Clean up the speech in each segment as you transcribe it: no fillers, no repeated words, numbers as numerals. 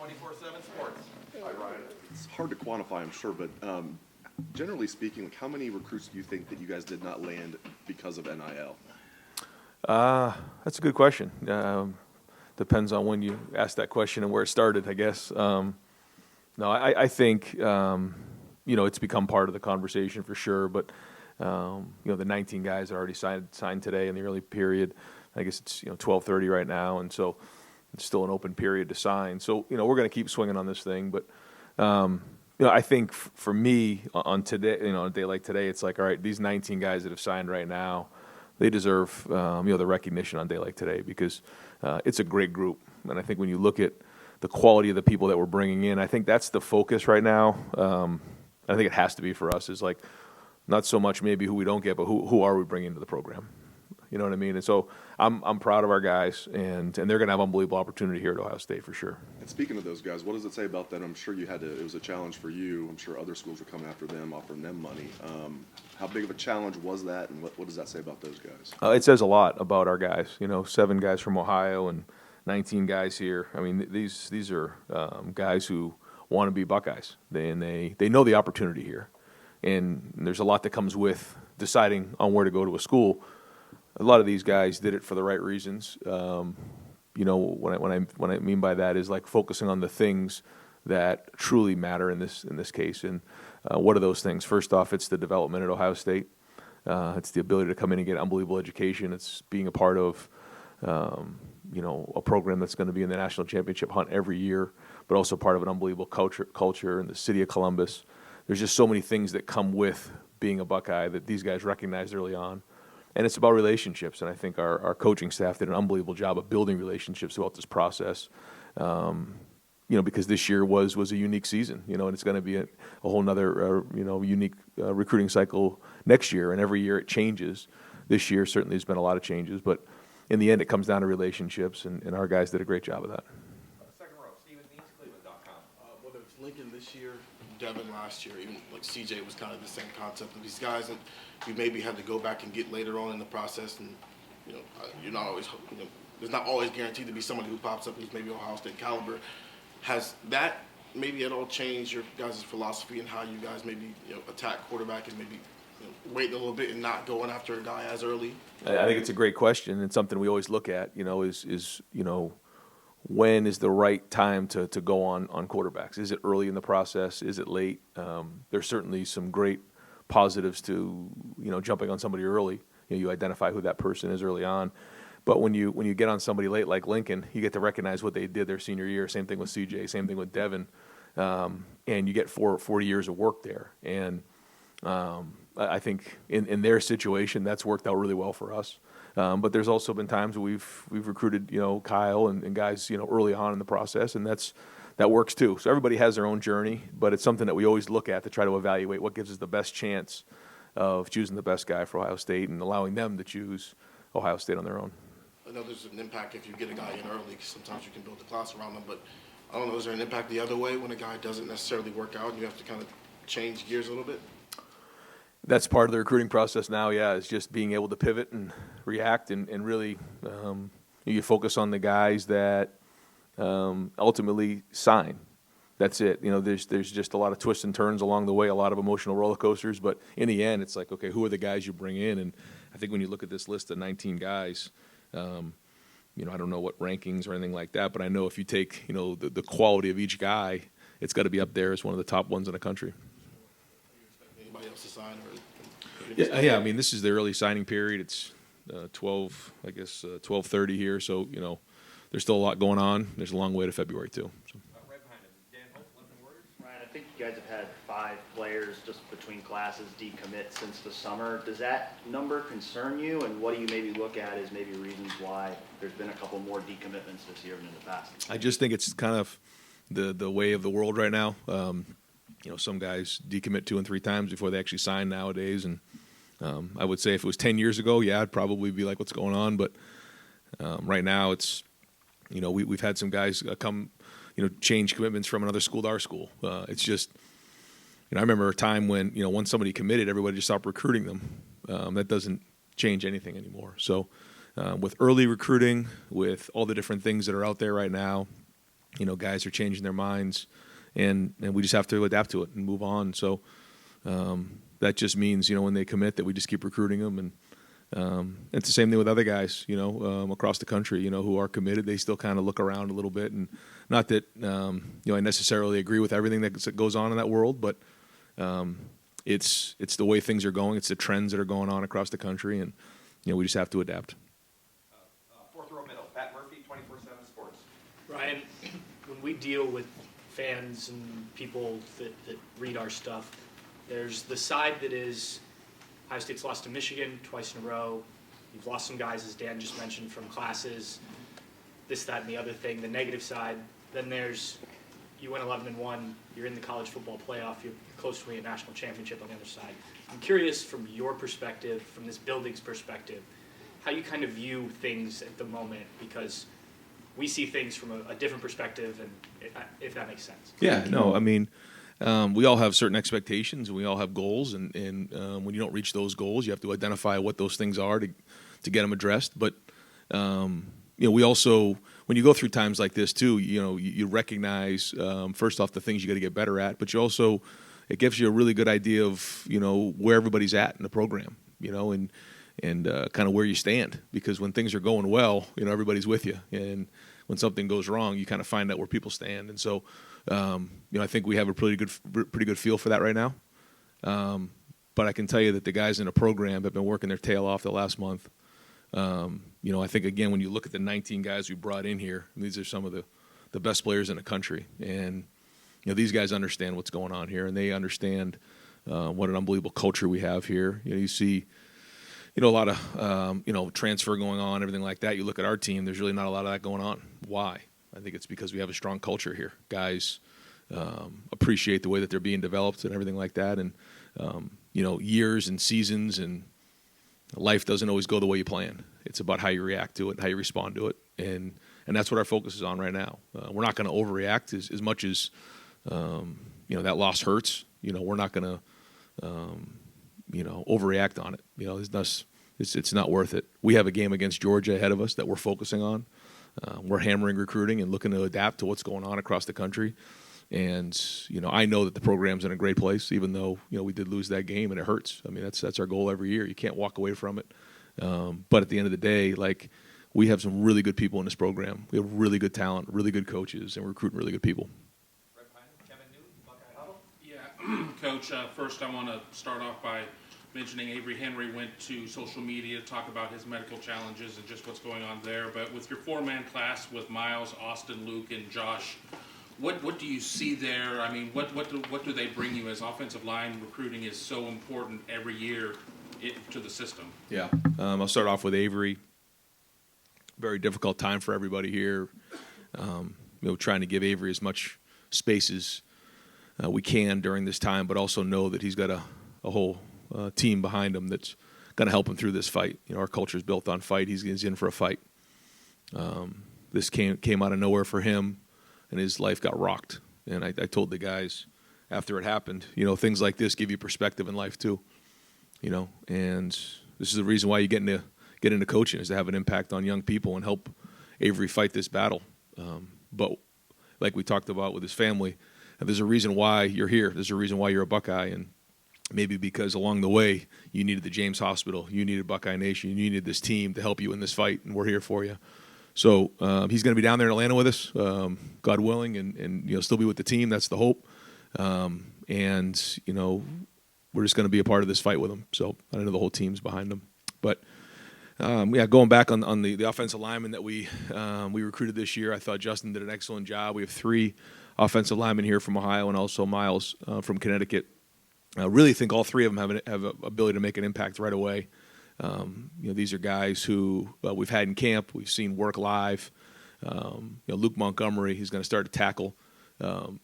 24/7 Sports. Hi, Ryan. It's hard to quantify, I'm sure, but generally speaking, like, how many recruits do you think that you guys did not land because of NIL? That's a good question. Depends on when you ask that question and where it started, I guess. No, I think it's become part of the conversation for sure. But the 19 guys that already signed today in the early period. I guess it's 12:30 right now, and so it's still an open period to sign. So we're going to keep swinging on this thing. But I think for me on today, on a day like today, it's like, all right, these 19 guys that have signed right now, they deserve the recognition on a day like today because it's a great group. And I think when you look at the quality of the people that we're bringing in, I think that's the focus right now. I think it has to be for us is like not so much maybe who we don't get, but who are we bringing into the program? You know what I mean? And so I'm proud of our guys, and they're going to have unbelievable opportunity here at Ohio State for sure. And speaking of those guys, what does it say about them? I'm sure it was a challenge for you. I'm sure other schools were coming after them, offering them money. How big of a challenge was that, and what does that say about those guys? It says a lot about our guys. 7 guys from Ohio and 19 guys here. I mean, these are guys who want to be Buckeyes. They know the opportunity here, and there's a lot that comes with deciding on where to go to a school. A lot of these guys did it for the right reasons. What I mean by that is like focusing on the things that truly matter in this case. And what are those things? First off, it's the development at Ohio State. It's the ability to come in and get unbelievable education. It's being a part of a program that's going to be in the national championship hunt every year, but also part of an unbelievable culture in the city of Columbus. There's just so many things that come with being a Buckeye that these guys recognized early on. And it's about relationships, and I think our coaching staff did an unbelievable job of building relationships throughout this process. Because this year was a unique season, and it's going to be a whole nother unique recruiting cycle next year, and every year it changes. This year certainly has been a lot of changes, but in the end it comes down to relationships, and our guys did a great job of that. Second row, StephenMeansCleveland.com. Whether it's Lincoln this year, Devin last year, even like CJ was kind of the same concept of these guys that you maybe had to go back and get later on in the process, and you're not always, there's not always guaranteed to be somebody who pops up who's maybe Ohio State caliber. Has that maybe at all changed your guys' philosophy and how you guys maybe attack quarterback and maybe waiting a little bit and not going after a guy as early? I think it's a great question and something we always look at. Is when is the right time to go on quarterbacks? Is it early in the process? Is it late? There's certainly some great positives to jumping on somebody early. You identify who that person is early on. But when you get on somebody late like Lincoln, you get to recognize what they did their senior year. Same thing with CJ. Same thing with Devin. And you get 40 years of work there. And I think in their situation, that's worked out really well for us. But there's also been times where we've recruited Kyle and guys early on in the process, and that works too. So everybody has their own journey, but it's something that we always look at to try to evaluate what gives us the best chance of choosing the best guy for Ohio State and allowing them to choose Ohio State on their own. I know there's an impact if you get a guy in early, because sometimes you can build a class around them, but I don't know, is there an impact the other way when a guy doesn't necessarily work out and you have to kind of change gears a little bit? That's part of the recruiting process now, yeah, is just being able to pivot and react and really you focus on the guys that ultimately sign. That's it. There's just a lot of twists and turns along the way, a lot of emotional roller coasters, but in the end, it's like, okay, who are the guys you bring in? And I think when you look at this list of 19 guys, I don't know what rankings or anything like that, but I know if you take, the quality of each guy, it's got to be up there as one of the top ones in the country. Anybody else to sign? Yeah. I mean, this is the early signing period. It's 12:30 here, so there's still a lot going on. There's a long way to February too. So. Right behind him, Dan Holt, London Warriors. Ryan, I think you guys have had 5 players just between classes decommit since the summer. Does that number concern you, and what do you maybe look at as maybe reasons why there's been a couple more decommitments this year than in the past? I just think it's kind of the way of the world right now. Some guys decommit 2 and 3 times before they actually sign nowadays, and I would say if it was 10 years ago, yeah, I'd probably be like, what's going on? But right now, it's we've had some guys come, change commitments from another school to our school. It's just, I remember a time when once somebody committed, everybody just stopped recruiting them. That doesn't change anything anymore. So with early recruiting, with all the different things that are out there right now, guys are changing their minds, and we just have to adapt to it and move on. So that just means, when they commit, that we just keep recruiting them. And it's the same thing with other guys, across the country, who are committed. They still kind of look around a little bit, and not that I necessarily agree with everything that goes on in that world, but it's the way things are going. It's the trends that are going on across the country, and we just have to adapt. Fourth row middle, Pat Murphy, 24/7 Sports. Ryan, when we deal with fans and people that read our stuff, there's the side that is Ohio State's lost to Michigan twice in a row. You've lost some guys, as Dan just mentioned, from classes, this, that, and the other thing, the negative side. Then there's you went 11-1, you're in the college football playoff, you're close to winning a national championship on the other side. I'm curious from your perspective, from this building's perspective, how you kind of view things at the moment, because we see things from a different perspective, and if that makes sense. Yeah, no, I mean, we all have certain expectations, and we all have goals, and when you don't reach those goals, you have to identify what those things are to get them addressed. But we also, when you go through times like this too, you recognize first off the things you got to get better at, but it gives you a really good idea of where everybody's at in the program, and kind of where you stand, because when things are going well, everybody's with you, and when something goes wrong, you kind of find out where people stand. And so I think we have a pretty good feel for that right now. But I can tell you that the guys in the program have been working their tail off the last month. I think, again, when you look at the 19 guys we brought in here, these are some of the best players in the country. And, these guys understand what's going on here, and they understand what an unbelievable culture we have here. You see, a lot of, transfer going on, everything like that. You look at our team, there's really not a lot of that going on. Why? I think it's because we have a strong culture here. Guys appreciate the way that they're being developed and everything like that. And, years and seasons and life doesn't always go the way you plan. It's about how you react to it and how you respond to it. And that's what our focus is on right now. We're not going to overreact as much as, that loss hurts. We're not going to, overreact on it. It's not worth it. We have a game against Georgia ahead of us that we're focusing on. We're hammering recruiting and looking to adapt to what's going on across the country. And, I know that the program's in a great place, even though, we did lose that game, and it hurts. I mean, that's our goal every year. You can't walk away from it. But at the end of the day, we have some really good people in this program. We have really good talent, really good coaches, and we're recruiting really good people. Right behind him, Kevin Newton, Buckeye Huddle. Yeah, Coach, first I want to start off by mentioning Avery Henry went to social media to talk about his medical challenges and just what's going on there. But with your four-man class with Miles, Austin, Luke, and Josh, what do you see there? I mean, what do they bring you, as offensive line recruiting is so important every year to the system? Yeah. I'll start off with Avery. Very difficult time for everybody here. Trying to give Avery as much space as we can during this time, but also know that he's got a whole team behind him that's going to help him through this fight. Our culture is built on fight. He's in for a fight. This came out of nowhere for him, and his life got rocked. And I told the guys after it happened, things like this give you perspective in life too. And this is the reason why you get into coaching, is to have an impact on young people and help Avery fight this battle. But like we talked about with his family, there's a reason why you're here. There's a reason why you're a Buckeye, and maybe because along the way you needed the James Hospital, you needed Buckeye Nation, you needed this team to help you in this fight, and we're here for you. So he's going to be down there in Atlanta with us, God willing, and still be with the team. That's the hope. And we're just going to be a part of this fight with him. So I know the whole team's behind him. But going back on the offensive lineman that we recruited this year, I thought Justin did an excellent job. We have 3 offensive linemen here from Ohio, and also Miles from Connecticut. I really think all 3 of them have an ability to make an impact right away. These are guys who we've had in camp. We've seen work live. Luke Montgomery, he's going to start to tackle.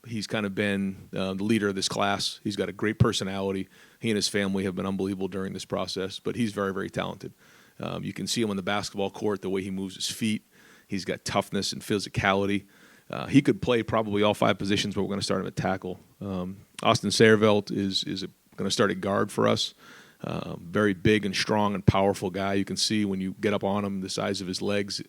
He's kind of been the leader of this class. He's got a great personality. He and his family have been unbelievable during this process, but he's very, very talented. You can see him on the basketball court, the way he moves his feet. He's got toughness and physicality. He could play probably all 5 positions, but we're going to start him at tackle. Austin Saervelt is going to start at guard for us. Very big and strong and powerful guy. You can see when you get up on him, the size of his legs.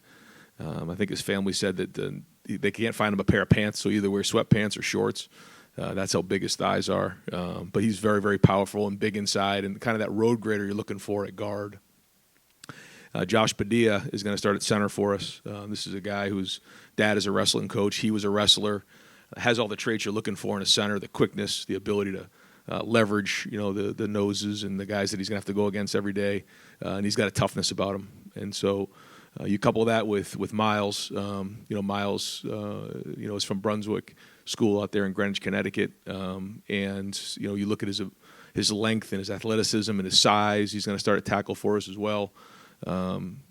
I think his family said that they can't find him a pair of pants, so either wear sweatpants or shorts. That's how big his thighs are. But he's very, very powerful and big inside, and kind of that road grader you're looking for at guard. Josh Padilla is going to start at center for us. This is a guy whose dad is a wrestling coach. He was a wrestler, has all the traits you're looking for in a center: the quickness, the ability to leverage, the noses and the guys that he's going to have to go against every day, and he's got a toughness about him. And so you couple that with Miles. Miles, is from Brunswick School out there in Greenwich, Connecticut, and you look at his length and his athleticism and his size. He's going to start at tackle for us as well.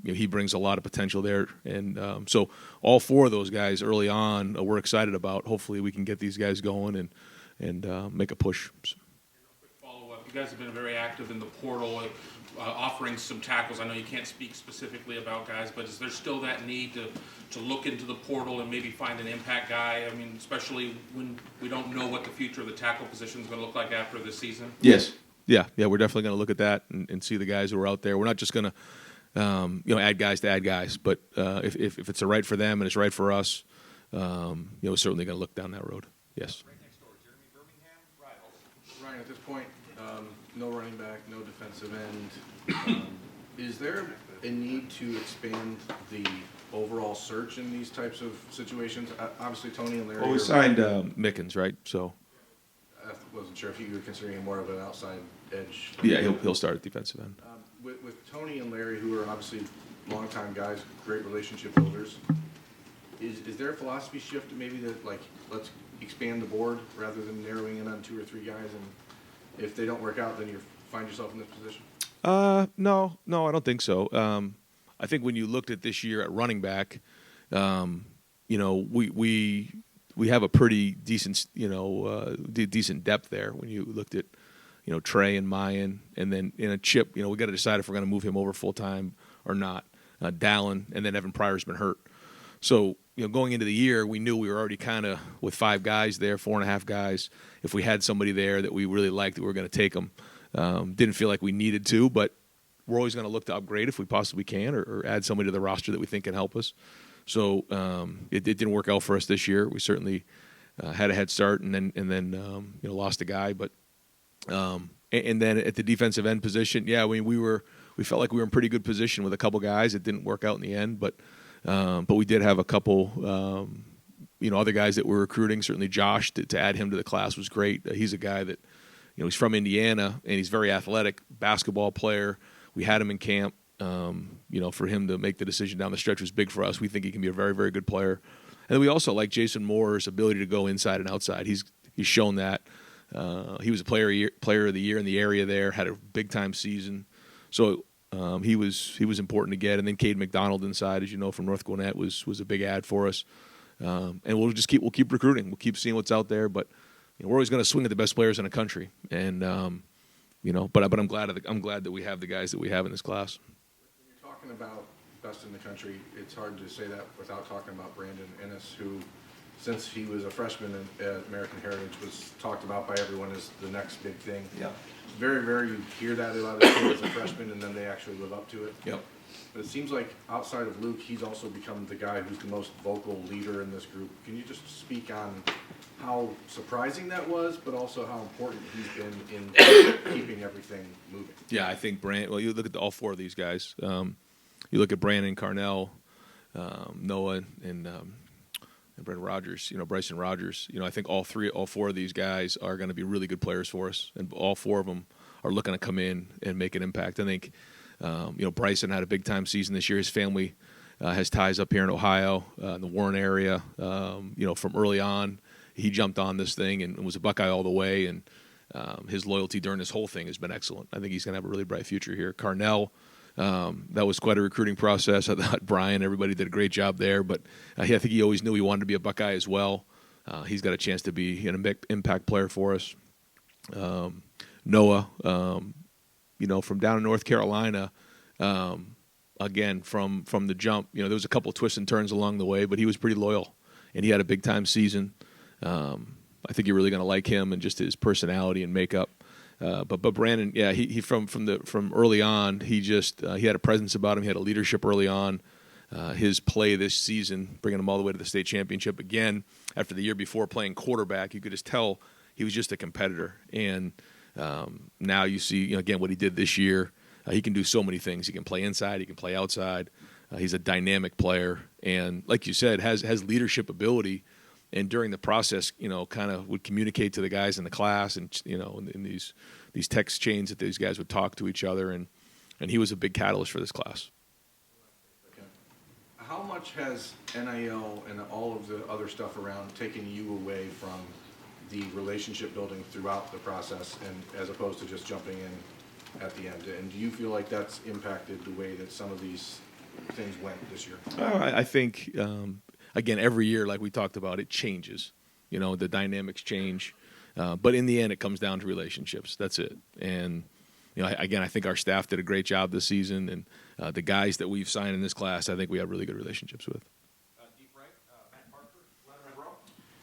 He brings a lot of potential there, and so all four of those guys early on, we're excited about. Hopefully, we can get these guys going and make a push. Follow-up. You guys have been very active in the portal, offering some tackles. I know you can't speak specifically about guys, but is there still that need to look into the portal and maybe find an impact guy? I mean, especially when we don't know what the future of the tackle position is going to look like after this season? Yes. Yeah, we're definitely going to look at that and see the guys who are out there. We're not just going to add guys to add guys, but if it's right for them and it's right for us, we're certainly going to look down that road. Yes. Right next door, Jeremy Birmingham, Rivals. Ryan, at this point, no running back, no defensive end. Is there a need to expand the overall search in these types of situations? Obviously, Tony and Larry. Well, we signed Mickens, right? So I wasn't sure if you were considering him more of an outside edge. yeah, he'll start at defensive end. With Tony and Larry, who are obviously longtime guys, great relationship builders, is there a philosophy shift maybe that, like, let's expand the board rather than narrowing in on 2 or 3 guys, and if they don't work out, then you find yourself in this position? No, I don't think so. I think when you looked at this year at running back, we have a pretty decent, decent depth there. When you looked at, Trey and Mayan, and then in a Chip, we got to decide if we're going to move him over full time or not. Dallin, and then Evan Pryor's been hurt. So, going into the year, we knew we were already kind of with 5 guys there, 4.5 guys. If we had somebody there that we really liked, that we were going to take them. Didn't feel like we needed to, but we're always going to look to upgrade if we possibly can, or add somebody to the roster that we think can help us. So it didn't work out for us this year. We certainly had a head start, and then lost a guy. But and then at the defensive end position, we felt like we were in pretty good position with a couple guys. It didn't work out in the end, but we did have a couple other guys that we're recruiting. Certainly Josh, to add him to the class was great. He's a guy that he's from Indiana, and he's very athletic, basketball player. We had him in camp. For him to make the decision down the stretch was big for us. We think he can be a very, very good player. And then we also like Jason Moore's ability to go inside and outside. He's shown that. He was a player of the year in the area there, had a big-time season. So he was important to get. And then Cade McDonald inside, as you know, from North Gwinnett was a big add for us. And we'll keep recruiting. We'll keep seeing what's out there. But we're always going to swing at the best players in the country. And but I'm glad that we have the guys that we have in this class. When you're talking about best in the country, it's hard to say that without talking about Brandon Inniss, who, since he was a freshman at American Heritage, was talked about by everyone as the next big thing. Yeah. Very rare you hear that a lot of kids as a freshman, and then they actually live up to it. Yep. But it seems like outside of Luke, he's also become the guy who's the most vocal leader in this group. Can you just speak on how surprising that was, but also how important he's been in keeping everything moving? Yeah, I think you look at all 4 of these guys. You look at Brandon, Carnell, Noah, and Brendan Rogers, Bryson Rogers. I think all 4 of these guys are going to be really good players for us, and all 4 of them are looking to come in and make an impact. I think, Bryson had a big-time season this year. His family has ties up here in Ohio, in the Warren area. From early on, he jumped on this thing and was a Buckeye all the way, and his loyalty during this whole thing has been excellent. I think he's going to have a really bright future here. Carnell, that was quite a recruiting process. I thought Brian, everybody did a great job there, but I think he always knew he wanted to be a Buckeye as well. He's got a chance to be an impact player for us. Noah, from down in North Carolina, again, from the jump, there was a couple of twists and turns along the way, but he was pretty loyal, and he had a big-time season. I think you're really going to like him and just his personality and makeup. But Brandon, he from early on, he had a presence about him. He had a leadership early on. his play this season, bringing him all the way to the state championship again. After the year before playing quarterback, you could just tell he was just a competitor. And now you see, again, what he did this year. He can do so many things. He can play inside. He can play outside. He's a dynamic player. And like you said, has leadership ability. And during the process, kind of would communicate to the guys in the class and, in these text chains that these guys would talk to each other. And he was a big catalyst for this class. How much has NIL and all of the other stuff around taken you away from the relationship building throughout the process, and as opposed to just jumping in at the end? And do you feel like that's impacted the way that some of these things went this year? I think, again, every year, like we talked about, it changes. The dynamics change. But in the end, it comes down to relationships. That's it. And, again, I think our staff did a great job this season. And the guys that we've signed in this class, I think we have really good relationships with. Deep right, Matt Parker, Glenville Row.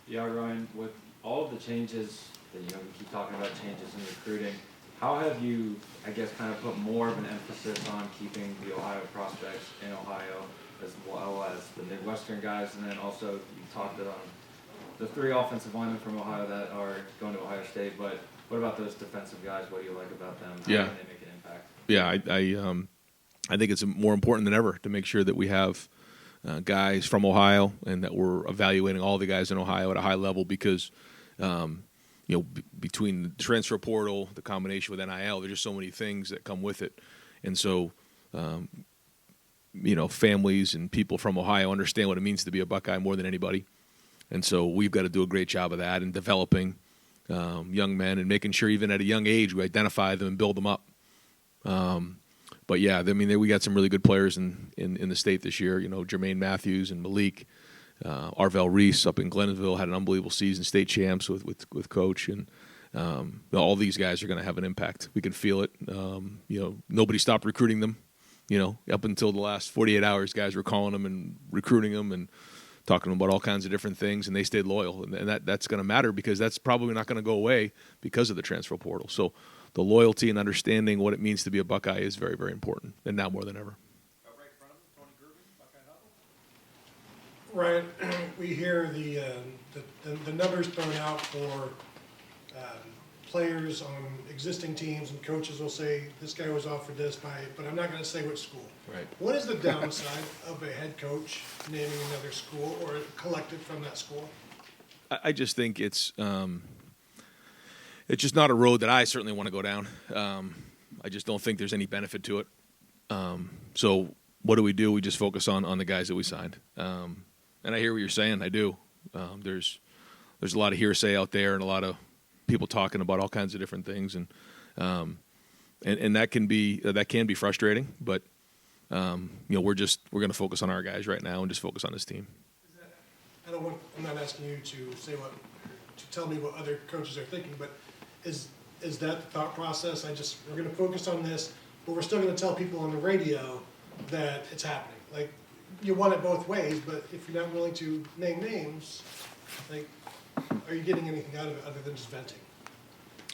Yeah, Ryan, with all of the changes that we keep talking about, changes in recruiting, how have you, I guess, kind of put more of an emphasis on keeping the Ohio prospects in Ohio as well as the Midwestern guys? And then also you talked about the 3 offensive linemen from Ohio that are going to Ohio State, but what about those defensive guys? What do you like about them? How Yeah. can they make an impact? Yeah, I think it's more important than ever to make sure that we have guys from Ohio and that we're evaluating all the guys in Ohio at a high level because, between the transfer portal, the combination with NIL, there's just so many things that come with it. And so, families and people from Ohio understand what it means to be a Buckeye more than anybody. And so we've got to do a great job of that and developing young men and making sure even at a young age we identify them and build them up. But yeah, we got some really good players in the state this year. Jermaine Matthews and Malik, Arvell Reese up in Glenville had an unbelievable season, state champs with coach, and all these guys are going to have an impact. We can feel it. Nobody stopped recruiting them. Up until the last 48 hours, guys were calling them and recruiting them and talking about all kinds of different things, and they stayed loyal. And that's going to matter because that's probably not going to go away because of the transfer portal. So the loyalty and understanding what it means to be a Buckeye is very, very important, and now more than ever. Right in front of him, Tony Gervin, Buckeye Huddle. Ryan, we hear the numbers thrown out for players on existing teams, and coaches will say, this guy was offered this but I'm not going to say which school. Right. What is the downside of a head coach naming another school or a collective from that school? I just think it's just not a road that I certainly want to go down. I just don't think there's any benefit to it. So what do? We just focus on the guys that we signed. And I hear what you're saying. I do. There's a lot of hearsay out there and a lot of people talking about all kinds of different things, and that can be frustrating. But we're going to focus on our guys right now and just focus on this team. I'm not asking you to tell me what other coaches are thinking, but is that the thought process? We're going to focus on this, but we're still going to tell people on the radio that it's happening. Like, you want it both ways, but if you're not willing to name names, like, are you getting anything out of it other than just venting?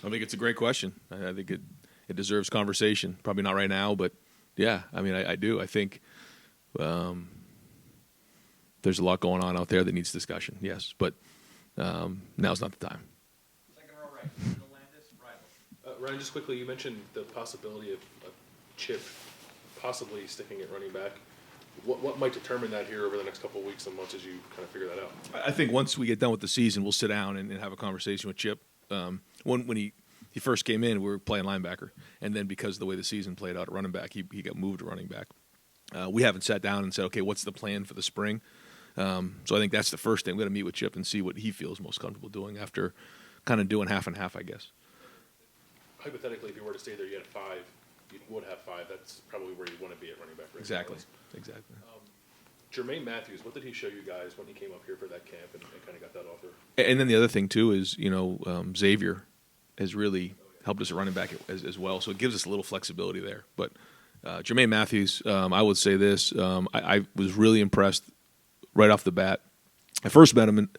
I think it's a great question. I think it deserves conversation. Probably not right now, but yeah, I do. I think there's a lot going on out there that needs discussion, yes, but now's not the time. Second row right, Landis, Rival. Ryan, just quickly, you mentioned the possibility of Chip possibly sticking at running back. What might determine that here over the next couple of weeks and months as you kind of figure that out? I think once we get done with the season, we'll sit down and have a conversation with Chip. When he first came in, we were playing linebacker, and then because of the way the season played out at running back, he got moved to running back. We haven't sat down and said, okay, what's the plan for the spring? So I think that's the first thing. We're going to meet with Chip and see what he feels most comfortable doing after kind of doing half and half, I guess. Hypothetically, if you were to stay there, you had 5. You would have 5. That's probably where you want to be at running back. Right? Exactly. Jermaine Matthews, what did he show you guys when he came up here for that camp and kind of got that offer? And then the other thing, too, is, Xavier has really helped us at running back as well. So it gives us a little flexibility there. But Jermaine Matthews, I would say this. I was really impressed right off the bat. I first met him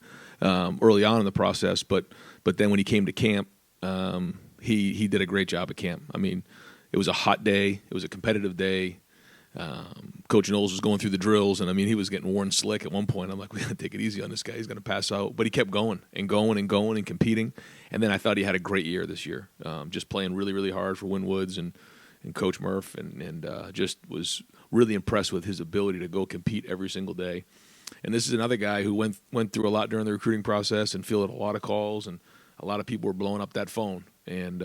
early on in the process, but then when he came to camp, he did a great job at camp. It was a hot day. It was a competitive day. Coach Knowles was going through the drills, and I mean, he was getting worn slick at one point. I'm like, we got to take it easy on this guy. He's going to pass out. But he kept going and going and going and competing. And then I thought he had a great year this year, just playing really, really hard for Win Woods and Coach Murph, and just was really impressed with his ability to go compete every single day. And this is another guy who went through a lot during the recruiting process and fielded a lot of calls, and a lot of people were blowing up that phone. And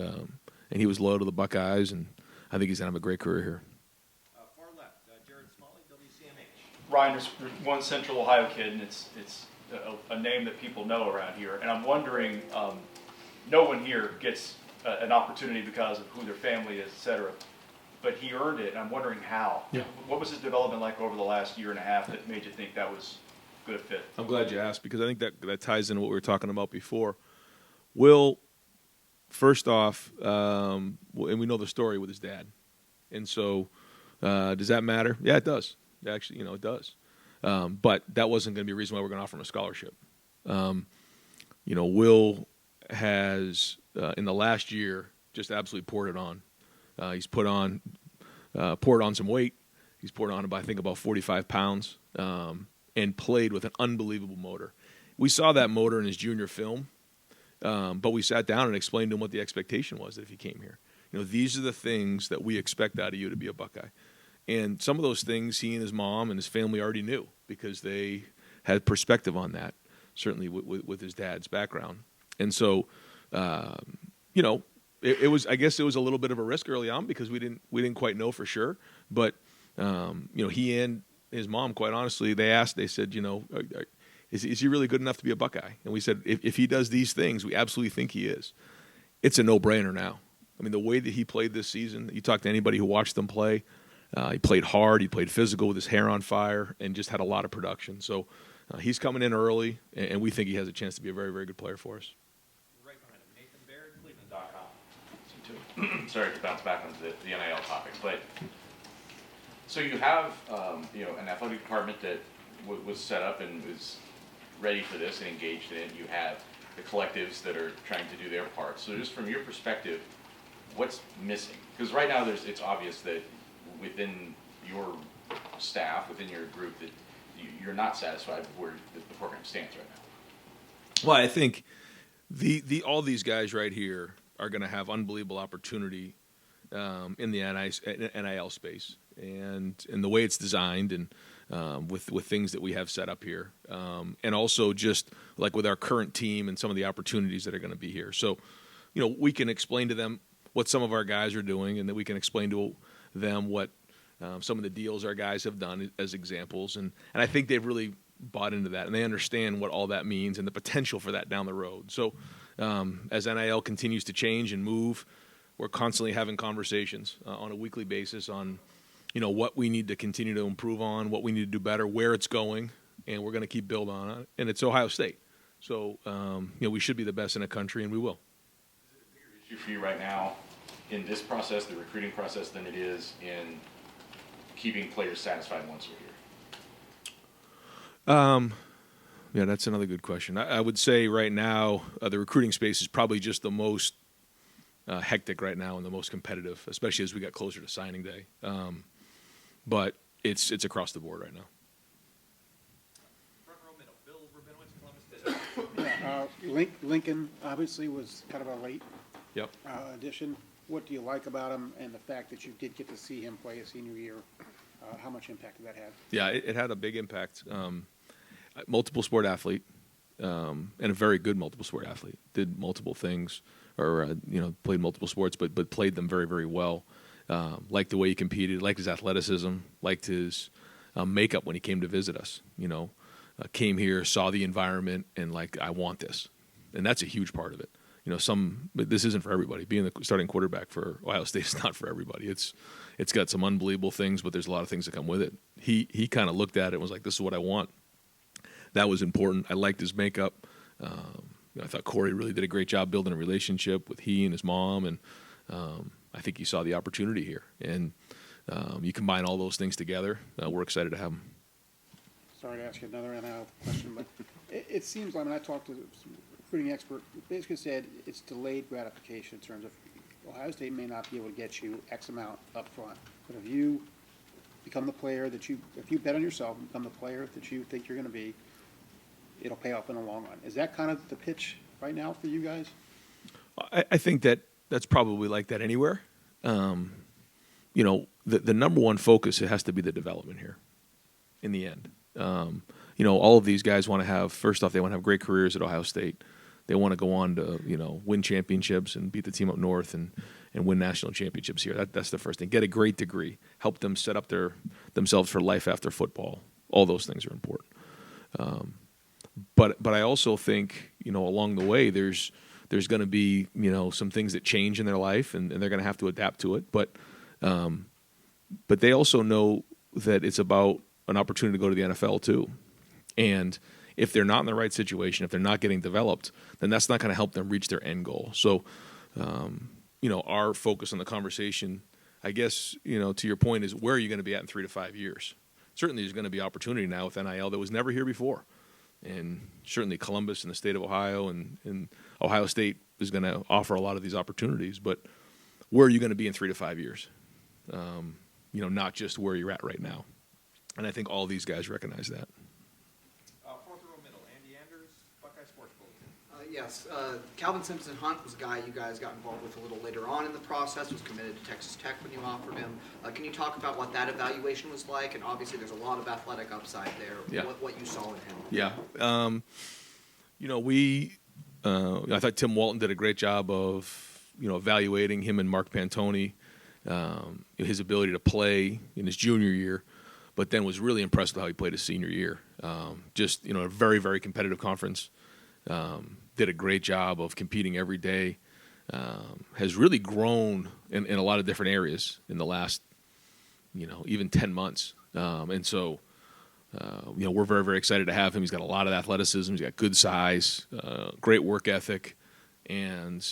he was loyal to the Buckeyes, and I think he's going to have a great career here. Far left, Jared Smalley, WCMH. Ryan is one Central Ohio kid, and it's a name that people know around here. And I'm wondering, no one here gets an opportunity because of who their family is, et cetera. But he earned it, and I'm wondering how. Yeah. What was his development like over the last year and a half that made you think that was a good fit? I'm glad you asked, because I think that ties into what we were talking about before. Will, first off, and we know the story with his dad. And so does that matter? Yeah, it does. Actually, it does. But that wasn't going to be a reason why we're going to offer him a scholarship. Will has, in the last year, just absolutely poured it on. He's poured on some weight. He's poured on, I think, about 45 pounds, and played with an unbelievable motor. We saw that motor in his junior film, but we sat down and explained to him what the expectation was that if he came here. These are the things that we expect out of you to be a Buckeye. And some of those things he and his mom and his family already knew, because they had perspective on that, certainly with his dad's background. And so, it was, I guess it was a little bit of a risk early on, because we didn't quite know for sure. But he and his mom, quite honestly, they said, is he really good enough to be a Buckeye? And we said, if he does these things, we absolutely think he is. It's a no-brainer now. I mean, the way that he played this season, you talk to anybody who watched him play, he played hard, he played physical with his hair on fire, and just had a lot of production. So he's coming in early, and we think he has a chance to be a very, very good player for us. Right behind him, Nathan Baird, Cleveland.com. Sorry to bounce back onto the NIL topic, but so you have an athletic department that was set up and was ready for this and engaged in it. You have the collectives that are trying to do their part. So just from your perspective, what's missing? Because right now it's obvious that within your staff, within your group, that you're not satisfied with where the program stands right now. Well, I think all these guys right here are going to have unbelievable opportunity in the NIL space, and the way it's designed, and with things that we have set up here, and also just like with our current team and some of the opportunities that are going to be here. So, we can explain to them what some of our guys are doing, and that we can explain to them what some of the deals our guys have done as examples, and I think they've really bought into that, and they understand what all that means and the potential for that down the road. So as NIL continues to change and move, we're constantly having conversations on a weekly basis on what we need to continue to improve on, what we need to do better, where it's going, and we're going to keep building on it. And it's Ohio State, so we should be the best in the country, and we will. Is it a bigger issue for you right now in this process, the recruiting process, than it is in keeping players satisfied once we're here? Yeah, that's another good question. I would say right now the recruiting space is probably just the most hectic right now and the most competitive, especially as we get closer to signing day. But it's across the board right now. Front row middle, Bill Rabinowitz, Columbus Dispatch. Lincoln obviously was kind of a late Yep. addition. What do you like about him, and the fact that you did get to see him play his senior year? How much impact did that have? Yeah, it had a big impact. Multiple sport athlete, and a very good multiple sport athlete. Did multiple things, or played multiple sports, but played them very, very well. Liked the way he competed, liked his athleticism, liked his makeup when he came to visit us. Came here, saw the environment, and I want this, and that's a huge part of it. But this isn't for everybody. Being the starting quarterback for Ohio State is not for everybody. It's got some unbelievable things, but there's a lot of things that come with it. He kind of looked at it and was like, "This is what I want." That was important. I liked his makeup. I thought Corey really did a great job building a relationship with he and his mom, and I think he saw the opportunity here. And you combine all those things together, we're excited to have him. Sorry to ask you another NIL question, but it seems like when I talked to some recruiting expert, basically said it's delayed gratification in terms of Ohio State may not be able to get you X amount up front, but if you become the player that you, if you bet on yourself, and become the player that you think you're gonna be, it'll pay off in the long run. Is that kind of the pitch right now for you guys? I think that's probably like that anywhere. You know, the number one focus, it has to be the development here in the end. You know, all of these guys want to have, first off, they want to have great careers at Ohio State. They want to go on to, you know, win championships and beat the team up north and win national championships here. That's the first thing. Get a great degree. Help them set up themselves for life after football. All those things are important. But I also think, you know, along the way, there's going to be, you know, some things that change in their life, and they're going to have to adapt to it. But they also know that it's about an opportunity to go to the NFL too. And if they're not in the right situation, if they're not getting developed, then that's not going to help them reach their end goal. So, you know, our focus on the conversation, I guess, you know, to your point, is where are you going to be at in 3 to 5 years? Certainly there's going to be opportunity now with NIL that was never here before. And certainly Columbus and the state of Ohio and Ohio State is going to offer a lot of these opportunities. But where are you going to be in 3 to 5 years? You know, not just where you're at right now. And I think all these guys recognize that. Fourth row middle, Andy Anders, Buckeye Sports Bulletin. Yes, Calvin Simpson-Hunt was a guy you guys got involved with a little later on in the process, was committed to Texas Tech when you offered him. Can you talk about what that evaluation was like? And obviously there's a lot of athletic upside there, Yeah. what you saw in him. Yeah. You know, I thought Tim Walton did a great job of, you know, evaluating him and Mark Pantoni, his ability to play in his junior year, but then was really impressed with how he played his senior year. Just, you know, a very, very competitive conference. Did a great job of competing every day. Has really grown in a lot of different areas in the last, you know, even 10 months. And so, you know, we're very, very excited to have him. He's got a lot of athleticism. He's got good size, great work ethic. And,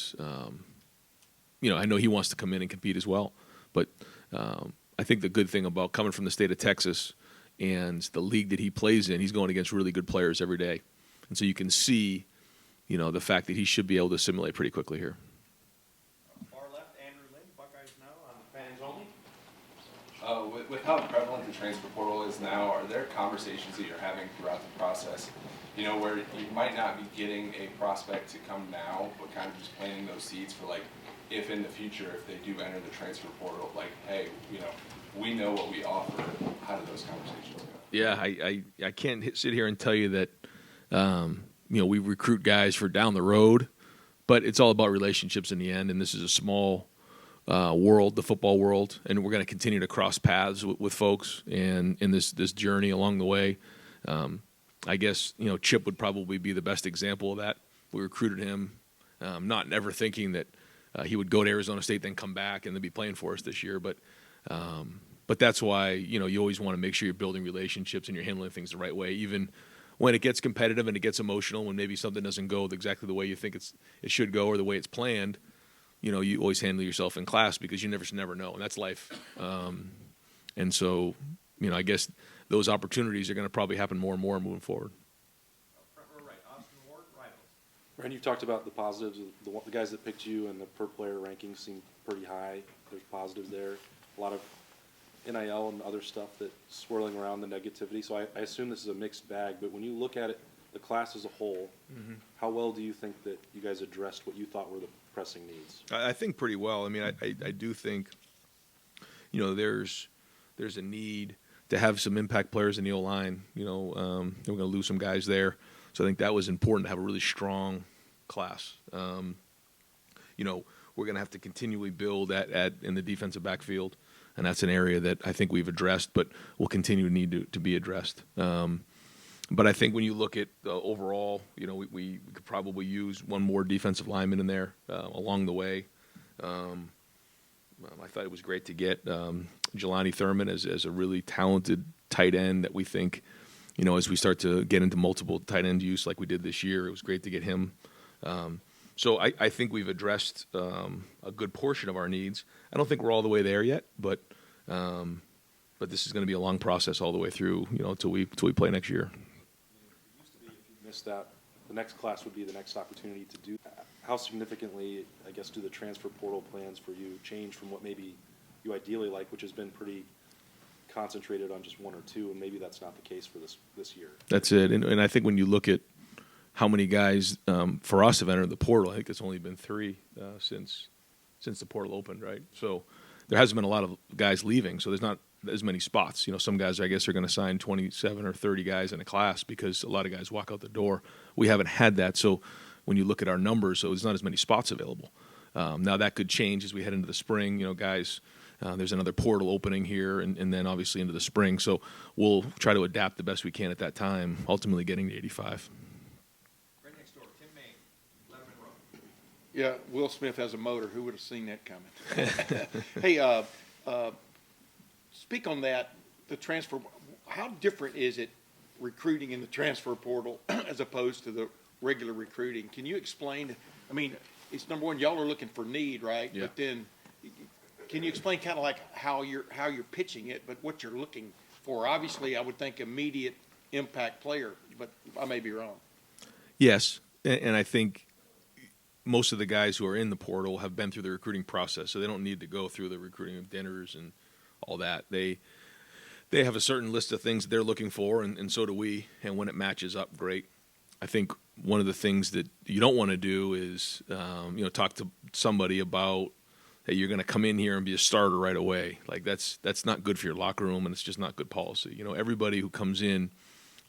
you know, I know he wants to come in and compete as well. But I think the good thing about coming from the state of Texas and the league that he plays in, he's going against really good players every day. And so you can see, you know, the fact that he should be able to assimilate pretty quickly here. Far left, Andrew Lynn, Buckeyes Now on Fans Only. With how prevalent the transfer portal is now, are there conversations that you're having throughout the process, you know, where you might not be getting a prospect to come now, but kind of just planting those seeds for, like, if in the future, if they do enter the transfer portal, like, hey, you know, we know what we offer. How do those conversations go? Yeah, I can't sit here and tell you that, you know, we recruit guys for down the road, but it's all about relationships in the end, and this is a small world, the football world, and we're going to continue to cross paths with folks and in this journey along the way. I guess, you know, Chip would probably be the best example of that. We recruited him, not ever thinking that he would go to Arizona State, then come back and then be playing for us this year. But that's why, you know, you always want to make sure you're building relationships and you're handling things the right way, even when it gets competitive and it gets emotional, when maybe something doesn't go exactly the way you think it should go or the way it's planned. You know, you always handle yourself in class because you never know, and that's life. And so, you know, I guess those opportunities are going to probably happen more and more moving forward. Front row right, Austin Ward, Rivals. Ryan, you've talked about the positives. The guys that picked you and the per player rankings seem pretty high. There's positives there. A lot of NIL and other stuff that's swirling around the negativity. So I assume this is a mixed bag. But when you look at it, the class as a whole, how well do you think that you guys addressed what you thought were the pressing needs? I think pretty well. I mean, I do think, you know, there's a need to have some impact players in the O-line. You know, we're going to lose some guys there. So I think that was important to have a really strong class. You know, we're going to have to continually build in the defensive backfield, and that's an area that I think we've addressed, but will continue to need to be addressed. But I think when you look at overall, you know, we could probably use one more defensive lineman in there along the way. I thought it was great to get Jelani Thurman as a really talented tight end that we think, you know, as we start to get into multiple tight end use like we did this year, it was great to get him. So I think we've addressed a good portion of our needs. I don't think we're all the way there yet, but this is going to be a long process all the way through, you know, till we play next year. It used to be if you missed that, the next class would be the next opportunity to do that. How significantly, I guess, do the transfer portal plans for you change from what maybe you ideally like, which has been pretty concentrated on just one or two, and maybe that's not the case for this year. That's it. And I think when you look at how many guys for us have entered the portal, I think it's only been 3 since the portal opened, right? So there hasn't been a lot of guys leaving, so there's not as many spots. You know, some guys, I guess, are going to sign 27 or 30 guys in a class because a lot of guys walk out the door. We haven't had that, so when you look at our numbers, so there's not as many spots available. Now that could change as we head into the spring. You know, guys, there's another portal opening here, and then obviously into the spring. So we'll try to adapt the best we can at that time, ultimately getting to 85. Right next door, Tim Main, Letterman Road. Yeah, Will Smith has a motor. Who would have seen that coming? Hey, speak on that, the transfer. How different is it recruiting in the transfer portal as opposed to the regular recruiting? Can you explain? I mean, it's number one, y'all are looking for need, right? Yeah. But then, can you explain kind of like how you're pitching it, but what you're looking for? Obviously, I would think immediate impact player, but I may be wrong. Yes, and I think most of the guys who are in the portal have been through the recruiting process, so they don't need to go through the recruiting of dinners and all that. They have a certain list of things that they're looking for, and so do we, and when it matches up, great. I think one of the things that you don't want to do is, talk to somebody about, hey, you're going to come in here and be a starter right away. Like that's not good for your locker room, and it's just not good policy. You know, everybody who comes in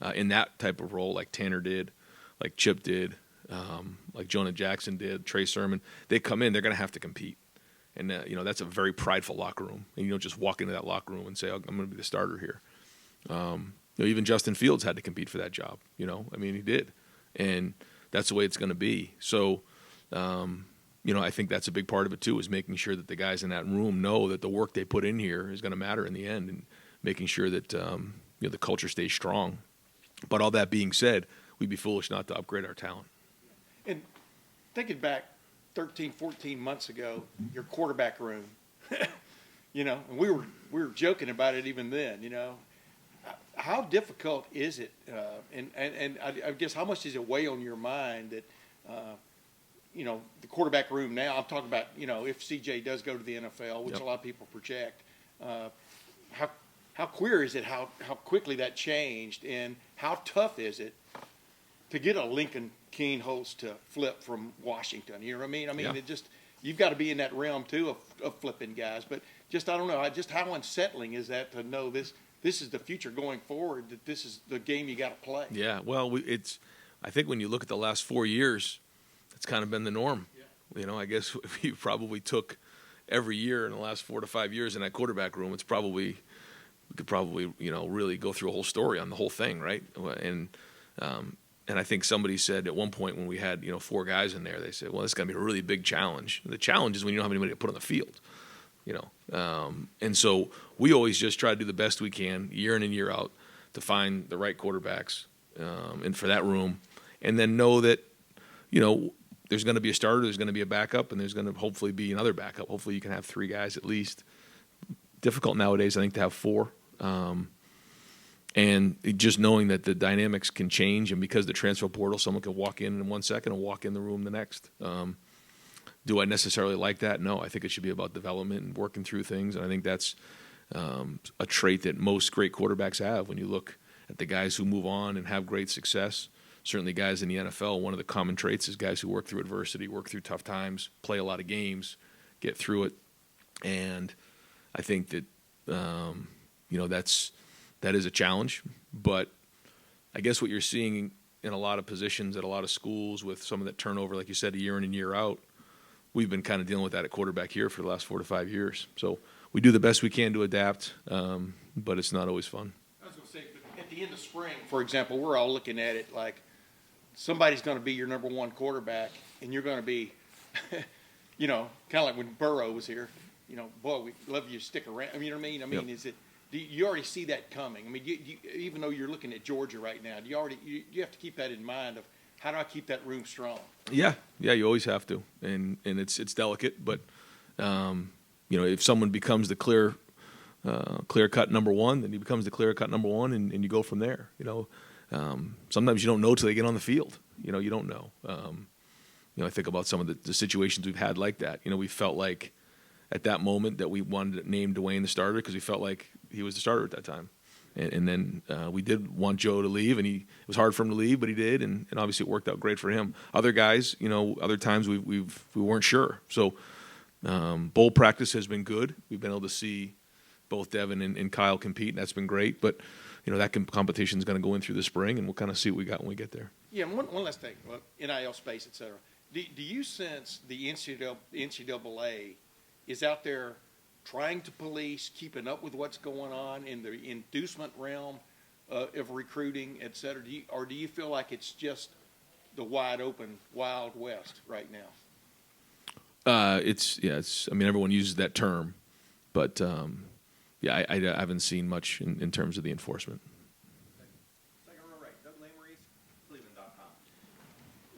that type of role, like Tanner did, like Chip did, like Jonah Jackson did, Trey Sermon, they come in, they're going to have to compete. And, that's a very prideful locker room. And you don't just walk into that locker room and say, oh, I'm going to be the starter here. Even Justin Fields had to compete for that job. I mean, he did. And that's the way it's going to be. So, I think that's a big part of it, too, is making sure that the guys in that room know that the work they put in here is going to matter in the end, and making sure that, the culture stays strong. But all that being said, we'd be foolish not to upgrade our talent. And thinking back 13, 14 months ago, your quarterback room, and we were joking about it even then, How difficult is it, and I guess how much does it weigh on your mind that, the quarterback room now, I'm talking about, if CJ does go to the NFL, which Yep. a lot of people project, how queer is it, how quickly that changed, and how tough is it to get a Lincoln Kienholz to flip from Washington? You know what I mean? Yeah. It just, you've got to be in that realm, too, of flipping guys. But just, I don't know, just how unsettling is that to know this is the future going forward, that this is the game you got to play? Yeah, well, I think when you look at the last 4 years, it's kind of been the norm. Yeah. I guess if you probably took every year in the last 4 to 5 years in that quarterback room, we could probably really go through a whole story on the whole thing, right? And I think somebody said at one point when we had 4 guys in there, they said, well, this is going to be a really big challenge. The challenge is when you don't have anybody to put on the field. And so we always just try to do the best we can year in and year out to find the right quarterbacks and for that room, and then know that there's going to be a starter, there's going to be a backup, and there's going to hopefully be another backup. Hopefully you can have 3 guys at least. Difficult nowadays, I think, to have 4. And just knowing that the dynamics can change, and because the transfer portal, someone can walk in 1 second and walk in the room the next. Do I necessarily like that? No, I think it should be about development and working through things, and I think that's a trait that most great quarterbacks have. When you look at the guys who move on and have great success, certainly guys in the NFL, one of the common traits is guys who work through adversity, work through tough times, play a lot of games, get through it, and I think that that is a challenge. But I guess what you're seeing in a lot of positions at a lot of schools with some of that turnover, like you said, year in and year out, we've been kind of dealing with that at quarterback here for the last 4 to 5 years. So we do the best we can to adapt, but it's not always fun. I was going to say, but at the end of spring, for example, we're all looking at it like somebody's going to be your number 1 quarterback, and you're going to be, kind of like when Burrow was here. Boy, we love you to stick around. You know what I mean? Yep. Do you already see that coming? I mean, you, even though you're looking at Georgia right now, do you have to keep that in mind of how do I keep that room strong? Yeah, you always have to, and it's delicate, but if someone becomes the clear cut number 1, then he becomes the clear cut number 1, and you go from there. Sometimes you don't know till they get on the field. You don't know. I think about some of the situations we've had like that. We felt like at that moment that we wanted to name Dwayne the starter because we felt like he was the starter at that time. And then we did want Joe to leave, and it was hard for him to leave, but he did, and obviously it worked out great for him. Other guys, other times we weren't sure. So bowl practice has been good. We've been able to see both Devin and Kyle compete, and that's been great. But that competition is going to go in through the spring, and we'll kind of see what we got when we get there. Yeah, one last thing, well, NIL space, et cetera. Do you sense the NCAA is out there trying to police, keeping up with what's going on in the inducement realm of recruiting, et cetera? Or do you feel like it's just the wide open Wild West right now? I mean, everyone uses that term, but I haven't seen much in terms of the enforcement.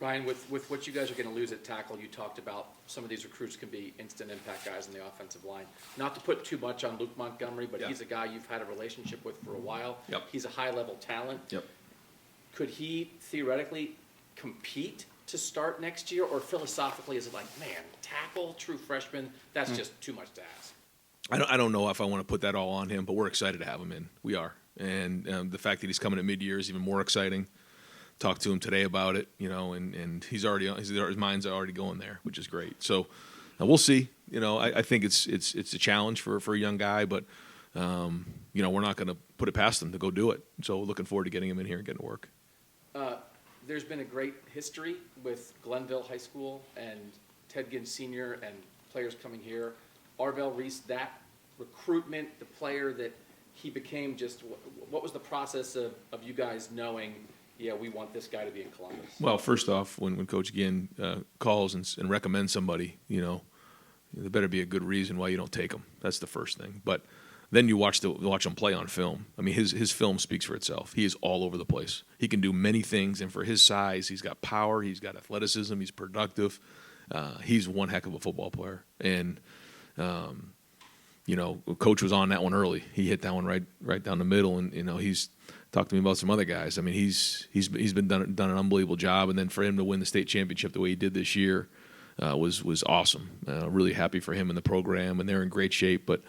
Ryan, with what you guys are going to lose at tackle, you talked about some of these recruits can be instant impact guys on the offensive line. Not to put too much on Luke Montgomery, but he's a guy you've had a relationship with for a while. Yep. He's a high-level talent. Yep. Could he theoretically compete to start next year, or philosophically is it like, man, tackle, true freshman, that's just too much to ask? I don't know if I want to put that all on him, but we're excited to have him in. We are. And the fact that he's coming at mid-year is even more exciting. Talked to him today about it, and his mind's already going there, which is great. So we'll see. I think it's a challenge for a young guy, but we're not going to put it past him to go do it. So looking forward to getting him in here and getting to work. There's been a great history with Glenville High School and Ted Ginn Sr. and players coming here. Arvell Reese, that recruitment, the player that he became, just what was the process of you guys knowing, yeah, we want this guy to be in Columbus? Well, first off, when Coach Ginn calls and recommends somebody, there better be a good reason why you don't take them. That's the first thing. But then you watch him play on film. I mean, his film speaks for itself. He is all over the place. He can do many things, and for his size, he's got power, he's got athleticism, he's productive. He's one heck of a football player. And Coach was on that one early. He hit that one right down the middle, and he's talked to me about some other guys. I mean, he's been done an unbelievable job, and then for him to win the state championship the way he did this year was awesome. Really happy for him in the program, and they're in great shape. But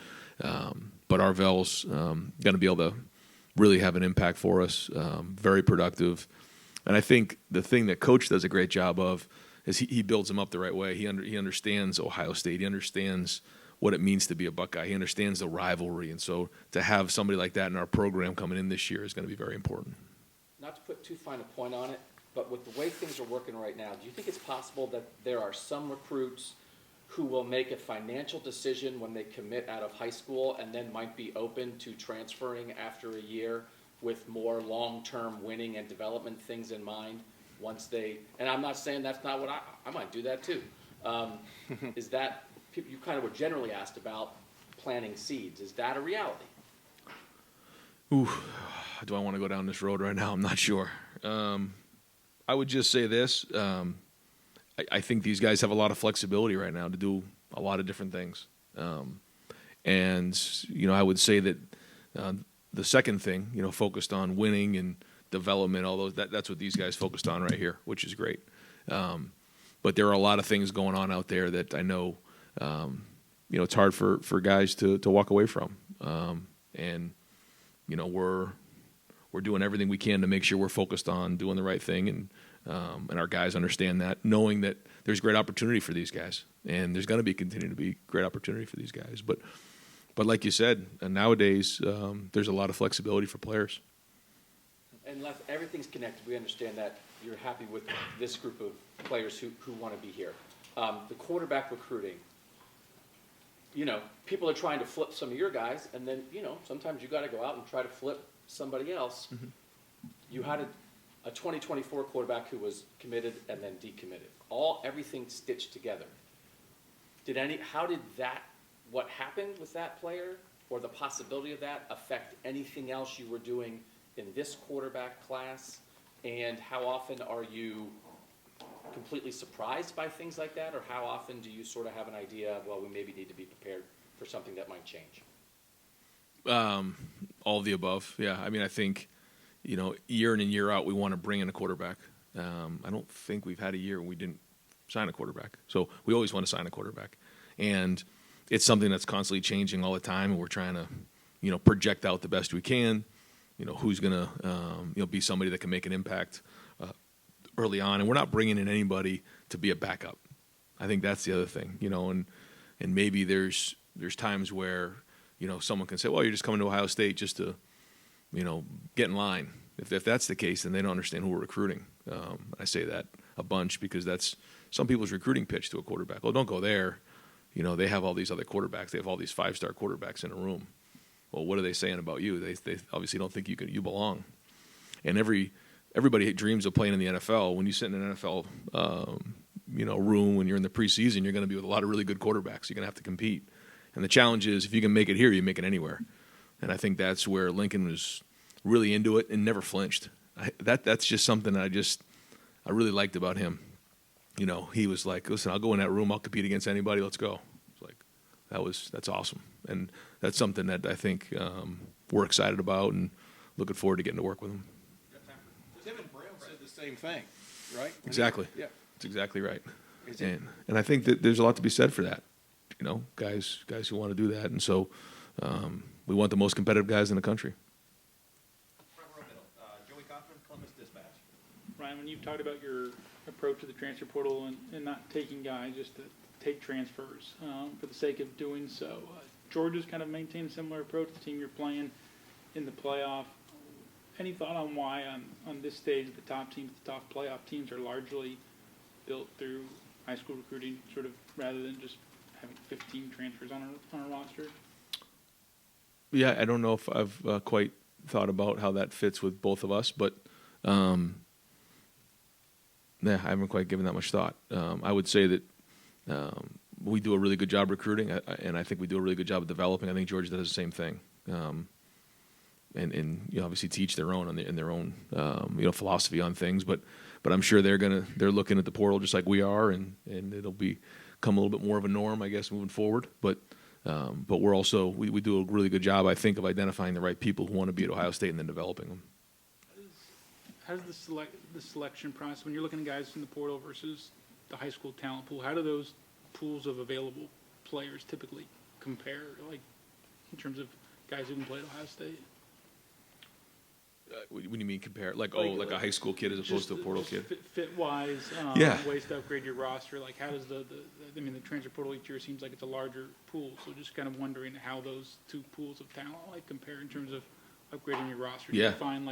Arvell's going to be able to really have an impact for us. Very productive, and I think the thing that Coach does a great job of is he builds them up the right way. He understands Ohio State. He understands what it means to be a Buckeye. He understands the rivalry, and so to have somebody like that in our program coming in this year is going to be very important. Not to put too fine a point on it, but with the way things are working right now, do you think it's possible that there are some recruits who will make a financial decision when they commit out of high school and then might be open to transferring after a year with more long-term winning and development things in mind once they, and I'm not saying that's not what I might do that too. Is that, you kind of were generally asked about planting seeds. Is that a reality? Ooh, do I want to go down this road right now? I'm not sure. I would just say this. I think these guys have a lot of flexibility right now to do a lot of different things. And I would say that the second thing, focused on winning and development, all those, that's what these guys focused on right here, which is great. But there are a lot of things going on out there that I know, it's hard for guys to walk away from. And we're doing everything we can to make sure we're focused on doing the right thing, and our guys understand that, knowing that there's great opportunity for these guys, and there's going to continue to be great opportunity for these guys. But like you said, nowadays there's a lot of flexibility for players. And everything's connected. We understand that you're happy with this group of players who want to be here. The quarterback recruiting. People are trying to flip some of your guys, and then, sometimes you got to go out and try to flip somebody else. Mm-hmm. You had a 2024 quarterback who was committed and then decommitted. Everything stitched together. How did what happened with that player, or the possibility of that, affect anything else you were doing in this quarterback class? And how often are you completely surprised by things like that, or how often do you sort of have an idea of, well, we maybe need to be prepared for something that might change? All of the above. Yeah. I mean, I think, year in and year out, we want to bring in a quarterback. I don't think we've had a year when we didn't sign a quarterback. So we always want to sign a quarterback. And it's something that's constantly changing all the time, and we're trying to, project out the best we can. Who's gonna, be somebody that can make an impact early on, and we're not bringing in anybody to be a backup. I think that's the other thing, and maybe there's times where, someone can say, well, you're just coming to Ohio State just to, get in line. If that's the case, then they don't understand who we're recruiting. I say that a bunch because that's some people's recruiting pitch to a quarterback. Oh, don't go there. They have all these other quarterbacks. They have all these 5-star quarterbacks in a room. Well, what are they saying about you? They obviously don't think you belong. And everybody dreams of playing in the NFL. When you sit in an NFL, room when you're in the preseason, you're going to be with a lot of really good quarterbacks. You're going to have to compete. And the challenge is, if you can make it here, you make it anywhere. And I think that's where Lincoln was really into it and never flinched. That's just something I really liked about him. He was like, listen, I'll go in that room, I'll compete against anybody, let's go. It's like, that's awesome. And that's something that I think we're excited about and looking forward to getting to work with him. Tim and Brown said the same thing, right? Exactly. Yeah. That's exactly right. And I think that there's a lot to be said for that. Guys who want to do that. And so we want the most competitive guys in the country. Front row middle, Joey Kaufman, Columbus Dispatch. Ryan, when you've talked about your approach to the transfer portal and not taking guys just to take transfers for the sake of doing so, Georgia's kind of maintained a similar approach. The team you're playing in the playoff. Any thought on why on this stage the top teams, the top playoff teams are largely built through high school recruiting, sort of rather than just having 15 transfers on a roster? Yeah, I don't know if I've quite thought about how that fits with both of us, but I haven't quite given that much thought. I would say that we do a really good job recruiting, and I think we do a really good job of developing. I think Georgia does the same thing, and obviously teach their own in their own philosophy on things. But I'm sure they're looking at the portal just like we are, and it'll become a little bit more of a norm, I guess, moving forward. But we're also we do a really good job, I think, of identifying the right people who want to be at Ohio State and then developing them. How does the selection process, when you're looking at guys in the portal versus the high school talent pool, how do those pools of available players typically compare, like in terms of guys who can play at Ohio State? What do you mean compare? Like a high school kid as opposed to a portal kid? Fit-wise, yeah. Ways to upgrade your roster. Like how does the transfer portal each year seems like it's a larger pool. So just kind of wondering how those two pools of talent compare in terms of upgrading your roster. Do you find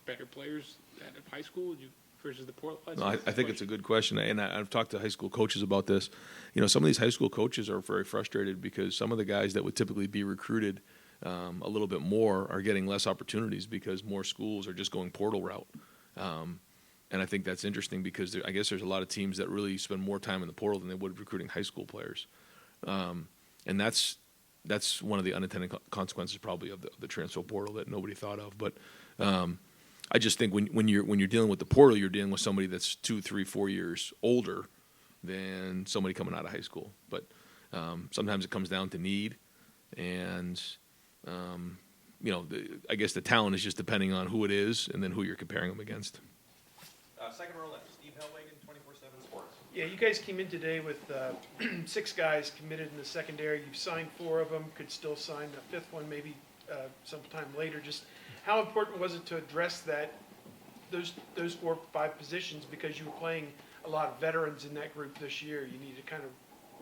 better players out of high school versus the portal? No, I think it's a good question, and I've talked to high school coaches about this. Some of these high school coaches are very frustrated because some of the guys that would typically be recruited a little bit more are getting less opportunities because more schools are just going portal route. And I think that's interesting because I guess there's a lot of teams that really spend more time in the portal than they would recruiting high school players. And that's one of the unintended consequences probably of the transfer portal that nobody thought of. But I just think when you're dealing with the portal, you're dealing with somebody that's 2, 3, 4 years older than somebody coming out of high school. But sometimes it comes down to need, and I guess the talent is just depending on who it is and then who you're comparing them against. Second row left, Steve Hellwagen, 24/7 Sports. Yeah, you guys came in today with 6 guys committed in the secondary. You've signed 4 of them, could still sign the 5th one maybe sometime later. Just how important was it to address those 4 or 5 positions, because you were playing a lot of veterans in that group this year? You need to kind of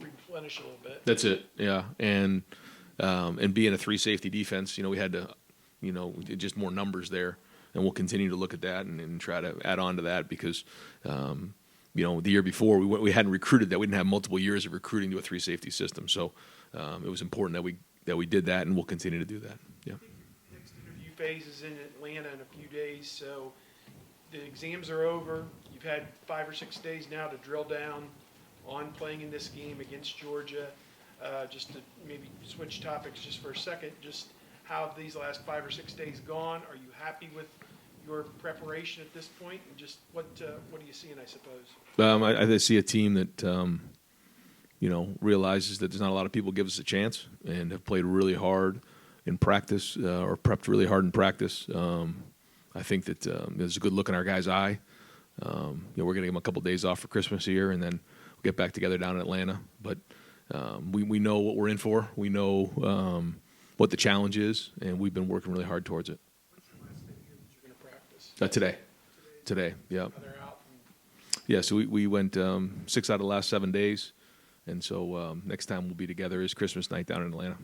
replenish a little bit. That's it, yeah. And being a 3-safety defense, we had to, just more numbers there. And we'll continue to look at that and try to add on to that because, the year before we hadn't recruited that. We didn't have multiple years of recruiting to a 3-safety system. So it was important that we did that, and we'll continue to do that. Yeah. Next interview phase is in Atlanta in a few days. So the exams are over. You've had 5 or 6 days now to drill down on playing in this game against Georgia. Just to maybe switch topics just for a second, just how have these last 5 or 6 days gone? Are you happy with your preparation at this point? And just what are you seeing, I suppose? I see a team that, realizes that there's not a lot of people give us a chance and have played really hard in practice or prepped really hard in practice. I think that there's a good look in our guys' eye. We're going to give them a couple days off for Christmas here, and then we'll get back together down in Atlanta. But we know what we're in for. We know what the challenge is, and we've been working really hard towards it. You're gonna practice. Today, yeah. They're out and Yeah, so we went 6 out of the last 7 days, and so next time we'll be together is Christmas night down in Atlanta.